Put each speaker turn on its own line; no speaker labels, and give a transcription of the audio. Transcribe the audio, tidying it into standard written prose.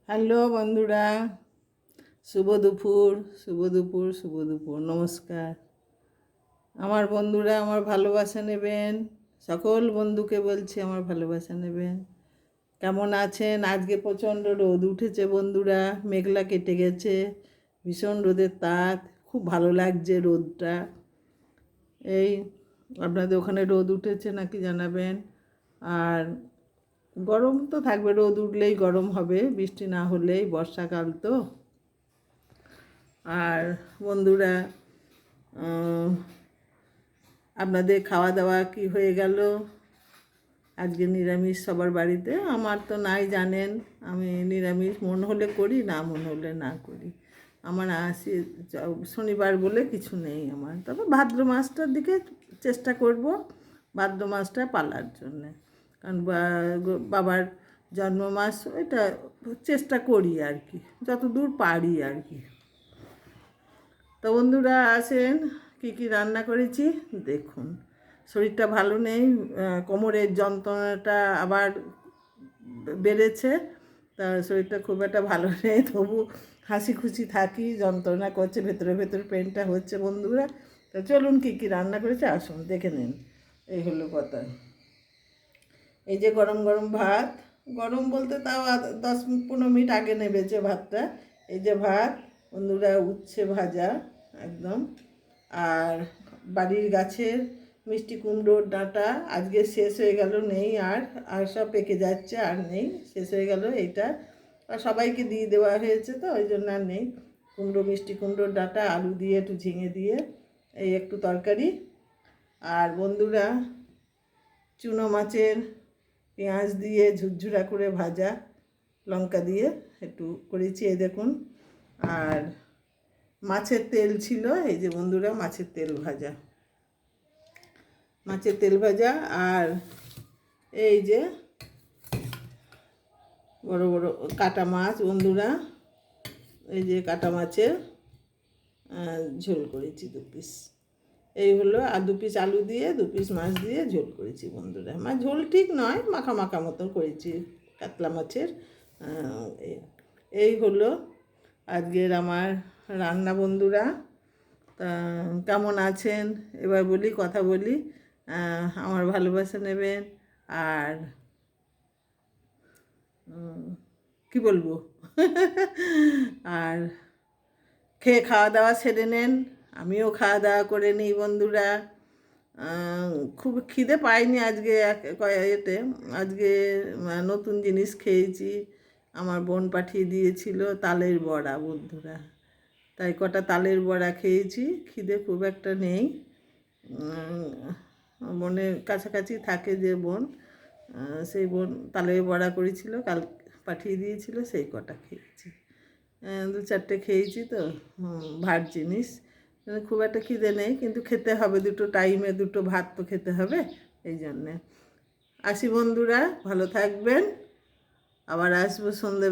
Hello বন্ধুরা, শুভ দুপুর, শুভ দুপুর, শুভ দুপুর, নমস্কার। আমার বন্ধুরা আমার ভালোবাসা নেবেন, সকল বন্ধুকে বলছি আমার ভালোবাসা নেবেন। কেমন আছেন? আজকে প্রচণ্ড রোদ উঠেছে বন্ধুরা, মেঘলা কেটে গেছে, ভীষণ রোদের তাপ, খুব ভালো লাগছে রোদটা। এই আপনাদের ওখানে রোদ উঠেছে নাকি জানাবেন। আর গরম তো থাকবে, রোদ উঠলেই গরম হবে, বৃষ্টি না হলেই, বর্ষাকাল তো। আর বন্ধুরা, আপনাদের খাওয়া দাওয়া কি হয়ে গেল? আজকে নিরামিষ সবার বাড়িতে, আমার তো নাই জানেন, আমি নিরামিষ মন হলে করি, না মন হলে না করি। আমার শনিবার বলে কিছু নেই আমার, তবে ভাদ্র মাসটার দিকে চেষ্টা করব ভাদ্র মাসটা পালার জন্যে, কারণ বাবার জন্ম মাস, এটা চেষ্টা করি আর কি, যত দূর পারি আর কি। তো বন্ধুরা আসেন, কি কি রান্না করেছি দেখুন। শরীরটা ভালো নেই, কোমরের যন্ত্রণাটা আবার বেড়েছে, তা শরীরটা খুব একটা ভালো নেই, তবু হাসি খুশি থাকি, যন্ত্রণা করছে ভেতরে ভেতরে, পেনটা হচ্ছে বন্ধুরা। তা চলুন কি কি রান্না করেছে আসুন দেখে নিন। এই হলো কথা। এই যে গরম গরম ভাত, গরম বলতে তাও 10-15 মিনিট আগে নেবেছে ভাতটা। এই যে ভাত বন্ধুরা, উচ্ছে ভাজা একদম, আর বাড়ির গাছের মিষ্টি কুমড়োর ডাঁটা, আজকে শেষ হয়ে গেল, নেই আর, আর সব পেকে যাচ্ছে, আর নেই, শেষ হয়ে গেল এইটা। আর সবাইকে দিয়ে দেওয়া হয়েছে তো ওই জন্য আর নেই। মিষ্টি কুমড়োর ডাঁটা, আলু দিয়ে একটু ঝিঙে দিয়ে এই একটু তরকারি। আর বন্ধুরা, চুনো মাছের পেঁয়াজ দিয়ে ঝুরঝুরা করে ভাজা, লঙ্কা দিয়ে একটু করেছি, এই দেখুন। আর মাছের তেল ছিল, এই যে বন্ধুরা মাছের তেল ভাজা, মাছের তেল ভাজা। আর এই যে বড় বড় কাটা মাছ বন্ধুরা, এই যে কাটা মাছের ঝোল করেছি 2 পিস। এই হলো, আর 2 পিস আলু দিয়ে 2 পিস মাছ দিয়ে ঝোল করেছি বন্ধুরা। মাছ ঝোল ঠিক নয়, মাখা মাখা মতো করেছি কাতলা মাছের। এই হলো আজকের আমার রান্না বন্ধুরা। তা কেমন আছেন এবার বলি, কথা বলি। আমার ভালোবাসা নেবেন, আর কি বলবো আর খাওয়া দাওয়া সেরে নেন, আমিও খাওয়া দাওয়া করে নিই বন্ধুরা। খুব খিদে পাইনি আজকে, এতে আজকে নতুন জিনিস খেয়েছি, আমার বোন পাঠিয়ে দিয়েছিল তালের বড়া বন্ধুরা, তাই কটা তালের বড়া খেয়েছি। খিদে খুব একটা নেই, বোনের কাছাকাছি থাকে যে বোন, সেই বোন তালের বড়া করেছিল, কাল পাঠিয়ে দিয়েছিল, সেই কটা খেয়েছি। 2-4টে খেয়েছি তো, ভাত জিনিস, খুব একটা খিদে নেই, কিন্তু খেতে হবে, দুটো টাইমে দুটো ভাত তো খেতে হবে, এই জন্যে। আসি বন্ধুরা, ভালো থাকবেন, আবার আসবো সন্ধে